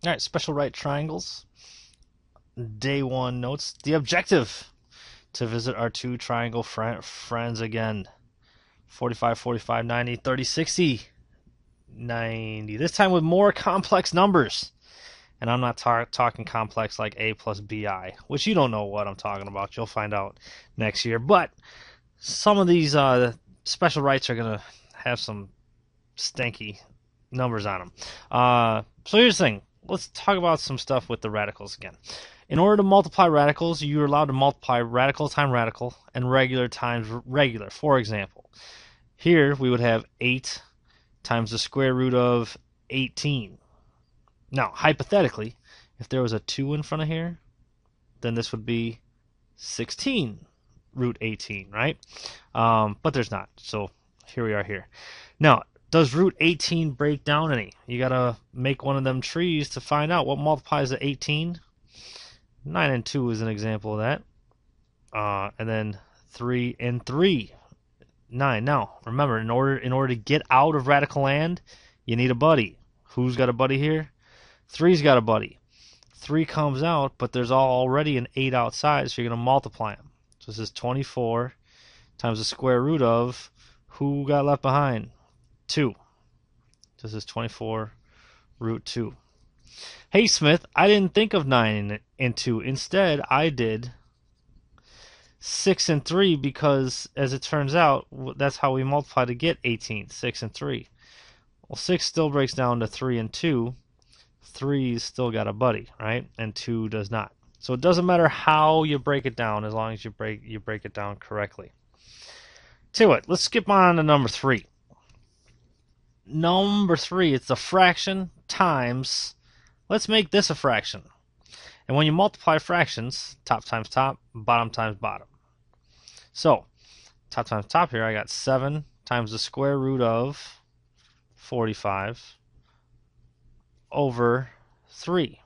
All right, special right triangles. Day one notes. The objective to visit our two triangle friends again. 45, 45, 90, 30, 60, 90. This time with more complex numbers. And I'm not talking complex like A plus BI, which you don't know what I'm talking about. You'll find out next year. But some of these special rights are going to have some stanky numbers on them. So here's the thing. Let's talk about some stuff with the radicals again. In order to multiply radicals, you're allowed to multiply radical times radical and regular times regular. For example, here we would have 8 times the square root of 18. Now, hypothetically, if there was a 2 in front of here, then this would be 16 root 18, right? But there's not, so here we are here. Now, does root 18 break down any? You got to make one of them trees to find out what multiplies to 18. 9 and 2 is an example of that. And then 3 and 3. 9. Now, remember, in order to get out of radical land, you need a buddy. Who's got a buddy here? 3's got a buddy. 3 comes out, but there's already an 8 outside, so you're going to multiply them. So this is 24 times the square root of, who got left behind? 2. This is 24 root 2. Hey, Smith, I didn't think of 9 and 2. Instead, I did 6 and 3 because, as it turns out, that's how we multiply to get 18, 6 and 3. Well, 6 still breaks down to 3 and 2. 3's still got a buddy, right? And 2 does not. So it doesn't matter how you break it down as long as you break it down correctly. Tell you what, let's skip on to number 3. Number 3, it's a fraction times, let's make this a fraction. And when you multiply fractions, top times top, bottom times bottom. So, top times top here, I got 7 times the square root of 45 over 3.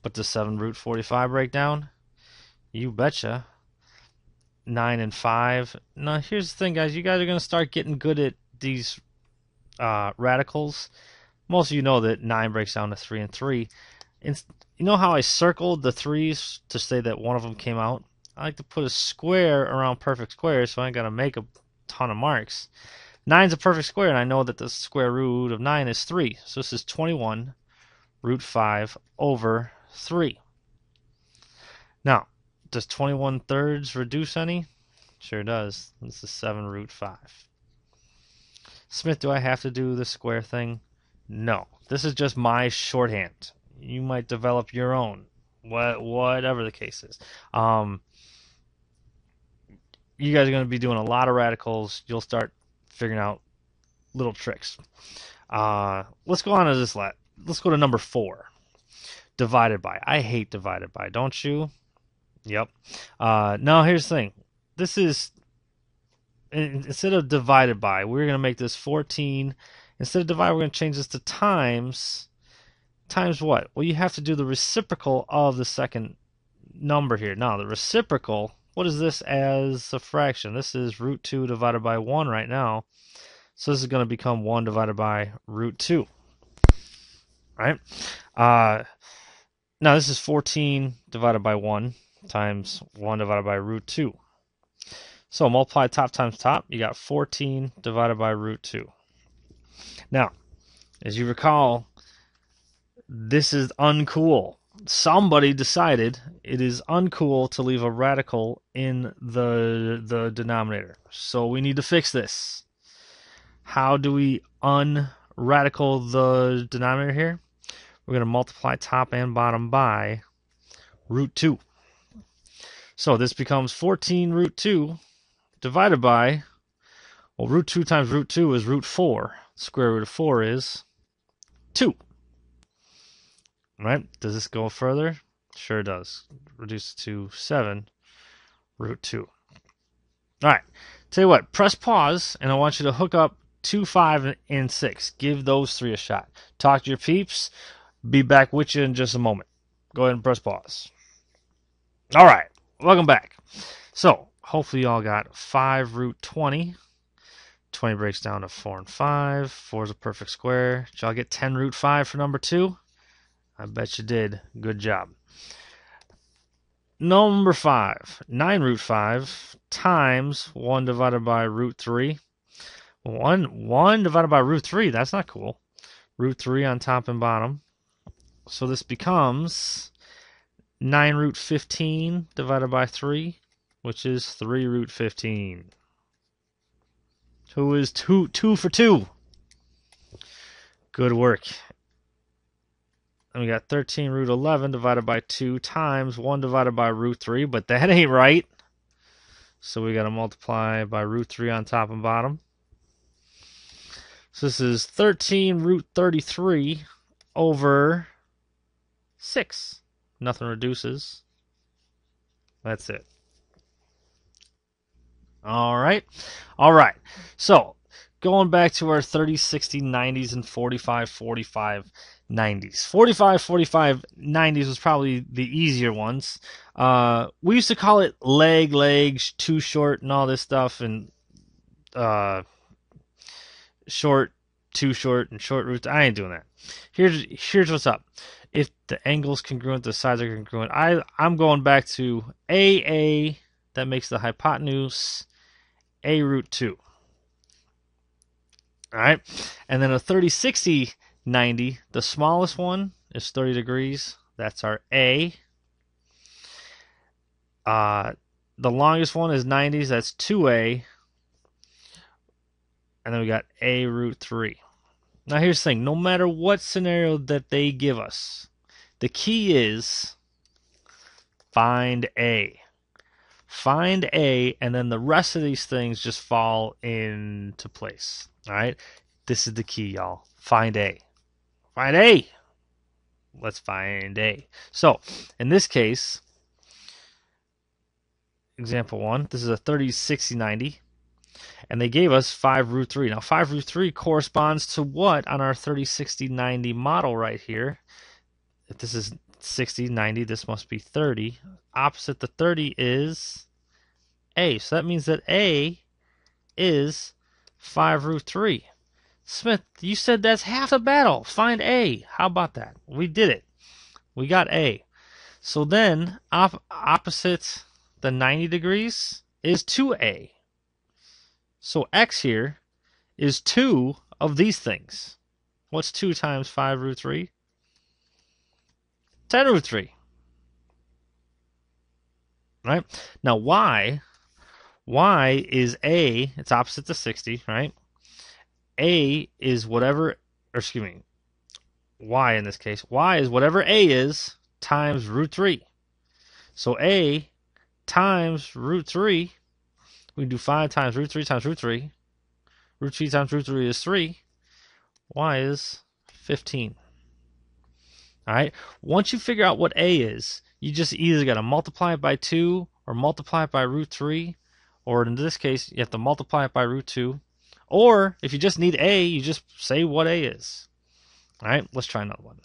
But does 7 root 45 break down? You betcha. 9 and 5. Now, here's the thing, guys. You guys are going to start getting good at these radicals. Most of you know that 9 breaks down to 3 and 3. And you know how I circled the 3's to say that one of them came out? I like to put a square around perfect squares, so I ain't got to make a ton of marks. 9's a perfect square, and I know that the square root of 9 is 3. So this is 21 root 5 over 3. Now, does 21 thirds reduce any? Sure does. This is 7 root 5. Smith, do I have to do the square thing? No. This is just my shorthand. You might develop your own, whatever the case is. You guys are going to be doing a lot of radicals. You'll start figuring out little tricks. Let's go on to this. Let's go to number 4. Divided by. I hate divided by, don't you? Yep. Now here's the thing. This is, instead of divided by, we're going to make this 14. Instead of divide, we're going to change this to times. Times what? Well, you have to do the reciprocal of the second number here. Now, the reciprocal, what is this as a fraction? This is root 2 divided by 1 right now. So this is going to become 1 divided by root 2. Right? Now, this is 14 divided by 1 times 1 divided by root 2. So multiply top times top. You got 14 divided by root 2. Now, as you recall, this is uncool. Somebody decided it is uncool to leave a radical in the denominator. So we need to fix this. How do we unradical the denominator here? We're going to multiply top and bottom by root 2. So this becomes 14 root 2 divided by, well, root 2 times root 2 is root 4. Square root of 4 is 2. Right? Does this go further? Sure does. Reduce to 7 root 2. All right. Tell you what, press pause, and I want you to hook up 2, 5, and 6. Give those 3 a shot. Talk to your peeps. Be back with you in just a moment. Go ahead and press pause. All right. Welcome back. So, hopefully you all got 5 root 20. 20 breaks down to 4 and 5. 4 is a perfect square. Did y'all get 10 root 5 for number 2? I bet you did. Good job. Number 5. 9 root 5 times 1 divided by root 3. 1 divided by root 3. That's not cool. Root 3 on top and bottom. So this becomes 9 root 15 divided by 3, which is 3 root 15. Who is 2 for 2? Good work. And we got 13 root 11 divided by 2 times 1 divided by root 3, but that ain't right. So we got to multiply by root 3 on top and bottom. So this is 13 root 33 over 6. Nothing reduces. That's it. All right. So going back to our 30, 60, 90s, and 45, 45, 90s. 45, 45, 90s was probably the easier ones. We used to call it legs, too short, and all this stuff, and short, too short, and short roots. I ain't doing that. Here's what's up. If the angle's congruent, the sides are congruent. I'm going back to AA, that makes the hypotenuse A root 2. All right. And then a 30, 60, 90, the smallest one is 30 degrees. That's our A. The longest one is 90s. That's 2A. And then we got A root 3. Now here's the thing. No matter what scenario that they give us, the key is find A. Find A, and then the rest of these things just fall into place. All right? This is the key, y'all. Find A. Find A. Let's find A. So, in this case, example 1, this is a 30, 60, 90. And they gave us 5 root 3. Now, 5 root 3 corresponds to what on our 30, 60, 90 model right here? If this is 60, 90, this must be 30. Opposite the 30 is A. So that means that A is 5 root 3. Smith, you said that's half the battle. Find A. How about that? We did it. We got A. So then, opposite the 90 degrees is 2A. So X here is 2 of these things. What's 2 times 5 root 3? 10 root 3. Right? Now Y is A, it's opposite to 60, right? A is whatever, or excuse me, Y in this case. Y is whatever A is times root 3. So A times root 3, we can do 5 times root 3 times root 3. Root 3 times root 3 is 3. Y is 15. All right. Once you figure out what A is, you just either got to multiply it by 2 or multiply it by root 3. Or in this case, you have to multiply it by root 2. Or if you just need A, you just say what A is. All right. Let's try another one.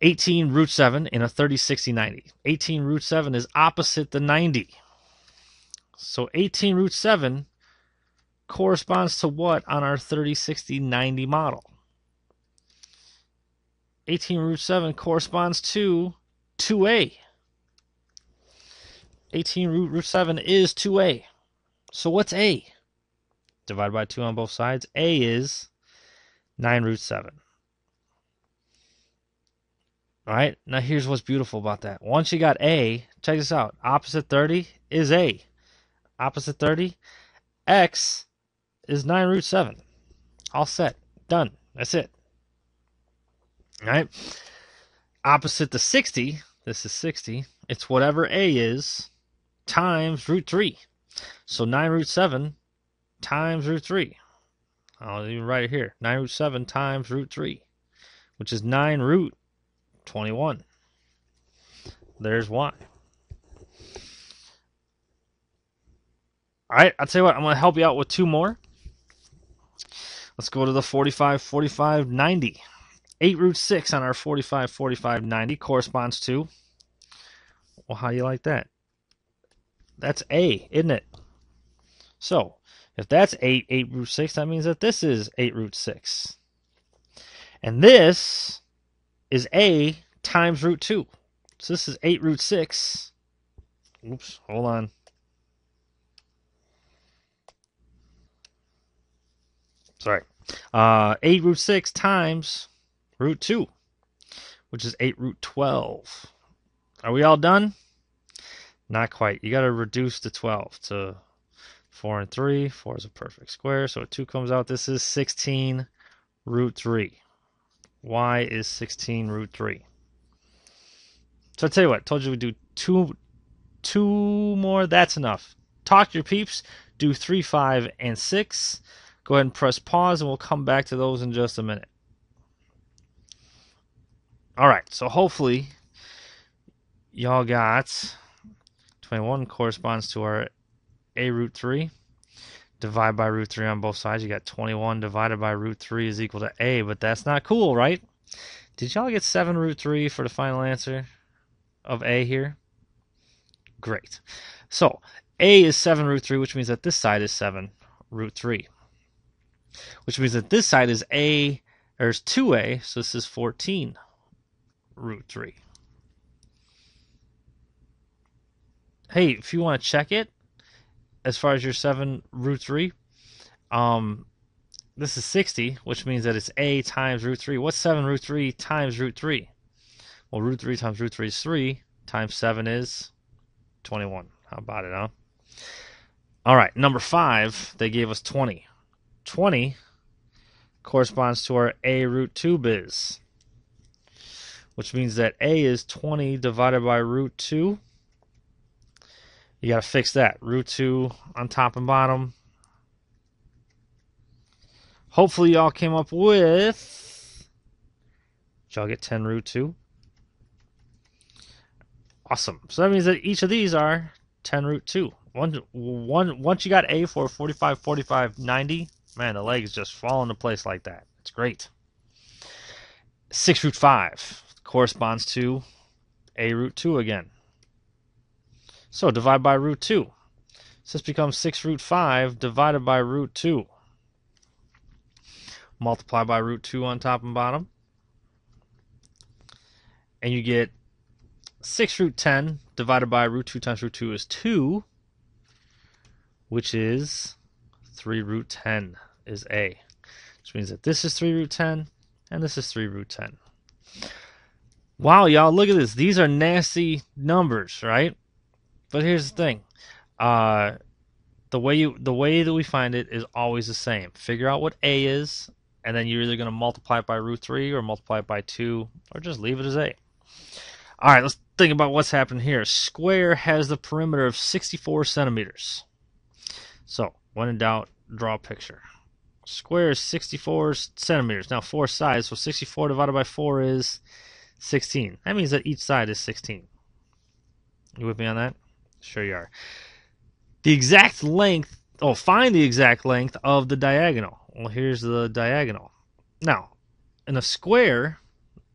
18 root 7 in a 30, 60, 90. 18 root 7 is opposite the 90. So 18 root 7 corresponds to what on our 30, 60, 90 model? 18 root 7 corresponds to 2A. 18 root 7 is 2A. So what's A? Divided by 2 on both sides. A is 9 root 7. All right, now here's what's beautiful about that. Once you got A, check this out. Opposite 30 is A. Opposite 30, X is 9 root 7. All set. Done. That's it. All right. Opposite the 60, this is 60, it's whatever A is times root 3. So 9 root 7 times root 3. I'll even write it here. 9 root 7 times root 3, which is 9 root 21. There's Y. All right, I'll tell you what, I'm going to help you out with 2 more. Let's go to the 45, 45, 90. 8 root 6 on our 45, 45, 90 corresponds to, well, how do you like that? That's A, isn't it? So, if that's 8 root 6, that means that this is 8 root 6. And this is a times root 2. So this is 8 root 6. Oops, hold on. Sorry. 8 root 6 times root 2, which is 8 root 12. Are we all done? Not quite. You got to reduce the 12 to 4 and 3. 4 is a perfect square, so a 2 comes out. This is 16 root 3. Y is 16 root 3. So I'll tell you what. I told you we'd do two more. That's enough. Talk to your peeps. Do 3, 5, and 6. Go ahead and press pause, and we'll come back to those in just a minute. All right, so hopefully y'all got 21 corresponds to our a root 3. Divide by root 3 on both sides. You got 21 divided by root 3 is equal to a, but that's not cool, right? Did y'all get 7 root 3 for the final answer of a here? Great. So a is 7 root 3, which means that this side is 7 root 3. Which means that this side is a, there's 2a, so this is 14 root 3. Hey, if you want to check it, as far as your 7 root 3, this is 60, which means that it's a times root 3. What's 7 root 3 times root 3? Well, root 3 times root 3 is 3, times 7 is 21. How about it, huh? All right, number 5, they gave us 20. 20 corresponds to our a root 2 biz, which means that a is 20 divided by root 2. You got to fix that. Root 2 on top and bottom. Hopefully y'all came up with... Did y'all get 10 root 2? Awesome. So that means that each of these are 10 root 2. Once you got a for 45, 45, 90, man, the legs just fall into place like that. It's great. 6 root 5 corresponds to a root 2 again. So divide by root 2. So this becomes 6 root 5 divided by root 2. Multiply by root 2 on top and bottom. And you get 6 root 10 divided by root 2 times root 2 is 2, which is 3 root 10 is a. Which means that this is 3 root 10 and this is 3 root 10. Wow, y'all, look at this. These are nasty numbers, right? But here's the thing. The way that we find it is always the same. Figure out what a is, and then you're either going to multiply it by root 3 or multiply it by 2, or just leave it as a. All right, let's think about what's happened here. Square has the perimeter of 64 centimeters. So, when in doubt, draw a picture. Square is 64 centimeters. Now, 4 sides, so 64 divided by 4 is 16. That means that each side is 16. You with me on that? Sure you are. The exact length, find the exact length of the diagonal. Well, here's the diagonal. Now, in a square,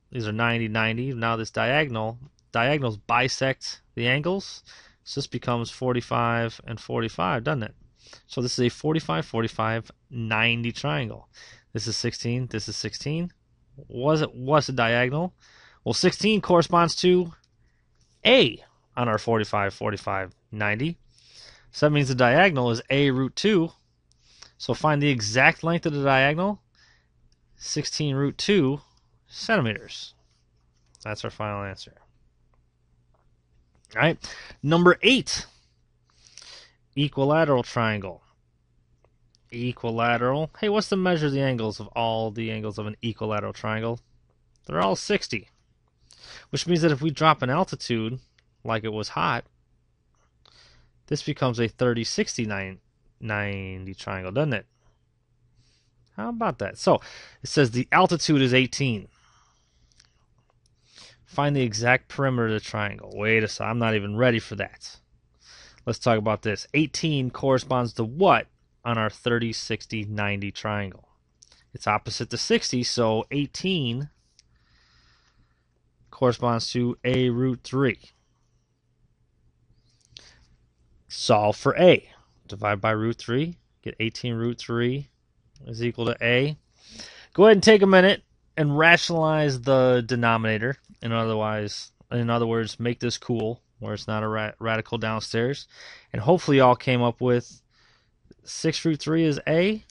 these are 90, 90. Now this diagonals bisect the angles. So this becomes 45 and 45, doesn't it? So this is a 45, 45, 90 triangle. This is 16, this is 16. What's a diagonal? Well, 16 corresponds to a on our 45, 45, 90. So that means the diagonal is a root 2. So find the exact length of the diagonal, 16 root 2 centimeters. That's our final answer. All right, number 8, equilateral triangle. Equilateral. Hey, what's the measure of the angles of all the angles of an equilateral triangle? They're all 60, which means that if we drop an altitude like it was hot, this becomes a 30, 60, 90 triangle, doesn't it? How about that? So it says the altitude is 18. Find the exact perimeter of the triangle. Wait a second, I'm not even ready for that. Let's talk about this. 18 corresponds to what on our 30, 60, 90 triangle? It's opposite to 60, so 18 corresponds to a root 3. Solve for a. Divide by root 3. Get 18 root 3 is equal to a. Go ahead and take a minute and rationalize the denominator. In other words, make this cool, where it's not a radical downstairs. And hopefully y'all came up with 6 root 3 is A.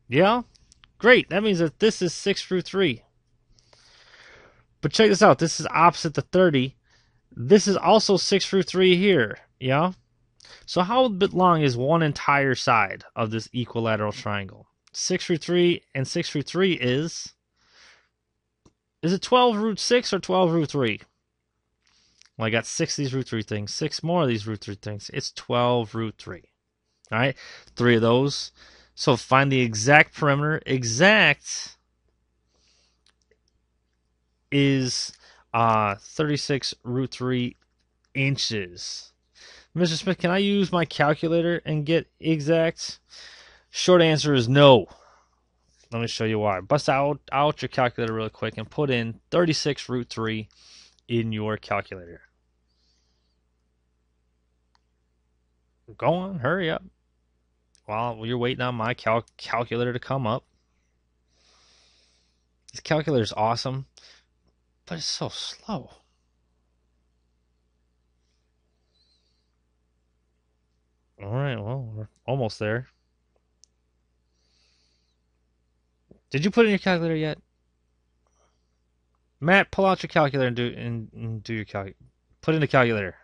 Yeah? Great. That means that this is 6 root 3. But check this out. This is opposite the 30. This is also 6 root 3 here. Yeah? So how long is one entire side of this equilateral triangle? 6 root 3 and 6 root 3 is it 12 root 6 or 12 root 3? Well, I got 6 of these root 3 things, 6 more of these root 3 things. It's 12 root 3. All right? 3 of those. So find the exact perimeter. Exact is 36 root 3 inches. Mr. Smith, can I use my calculator and get exact? Short answer is no. Let me show you why. Bust out your calculator real quick and put in 36 root 3 in your calculator. Go on, hurry up. While you're waiting on my calculator to come up. This calculator is awesome, but it's so slow. All right, well, we're almost there. Did you put in your calculator yet? Matt, pull out your calculator and do your calculator. Put in the calculator.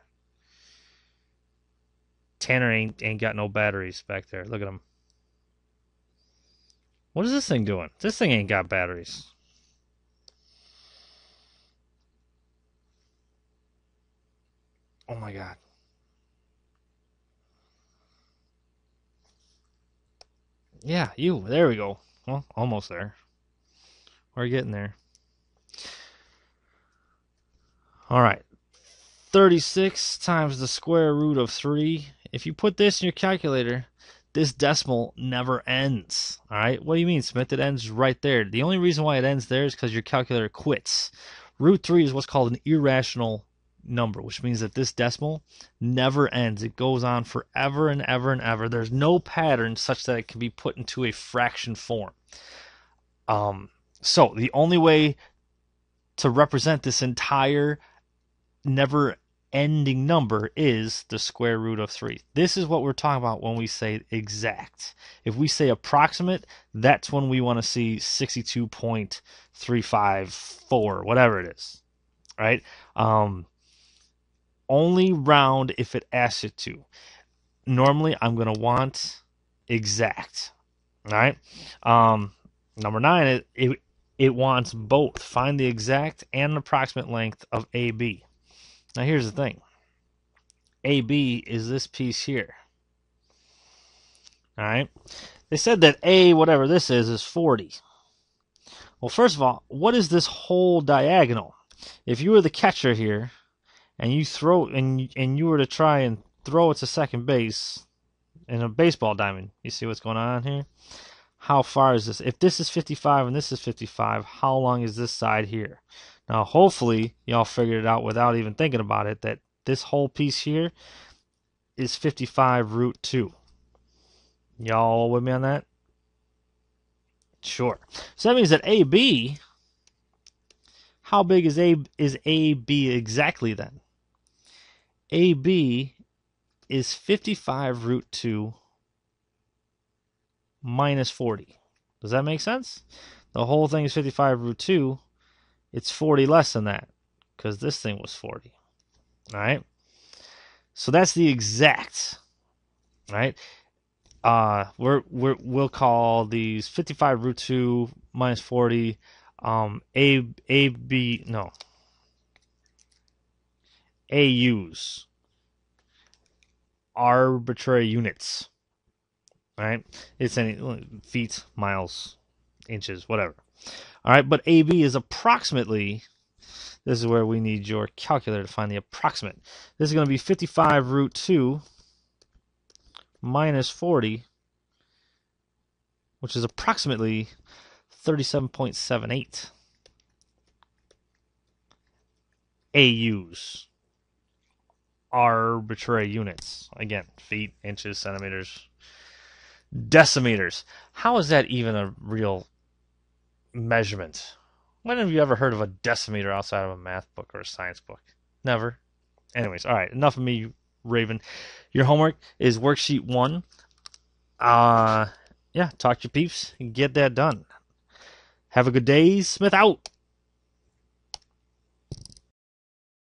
Tanner ain't got no batteries back there. Look at him. What is this thing doing? This thing ain't got batteries. Oh my god. Yeah, you. There we go. Well, almost there. We're getting there. All right. 36 times the square root of 3. If you put this in your calculator, this decimal never ends. All right? What do you mean, Smith? It ends right there. The only reason why it ends there is because your calculator quits. Root 3 is what's called an irrational number, which means that this decimal never ends. It goes on forever and ever and ever. There's no pattern such that it can be put into a fraction form. So the only way to represent this entire never ending number is the square root of 3. This is what we're talking about when we say exact. If we say approximate, that's when we want to see 62.354, whatever it is, right? Only round if it asks you to. Normally, I'm going to want exact, all right? Number 9, it wants both. Find the exact and an approximate length of AB. Now, here's the thing. AB is this piece here. All right? They said that A, whatever this is 40. Well, first of all, what is this whole diagonal? If you were the catcher here, and you throw and you were to try and throw it to second base in a baseball diamond, you see what's going on here? How far is this? If this is 55 and this is 55, how long is this side here? Now, hopefully, y'all figured it out without even thinking about it, that this whole piece here is 55 root 2. Y'all with me on that? Sure. So that means that AB, how big is AB exactly then? AB is 55 root 2 minus 40. Does that make sense? The whole thing is 55 root 2. It's 40 less than that because this thing was 40. All right? So that's the exact, right? We'll call these 55 root 2 minus 40 AUs, arbitrary units, right? It's any feet, miles, inches, whatever. All right, but AB is approximately, this is where we need your calculator to find the approximate. This is going to be 55 root 2 minus 40, which is approximately 37.78 AUs, arbitrary units. Again, feet, inches, centimeters, decimeters. How is that even a real measurement. When have you ever heard of a decimeter outside of a math book or a science book? Never. Anyways, all right, enough of me, Raven. Your homework is worksheet 1. Yeah, talk to your peeps and get that done. Have a good day. Smith out.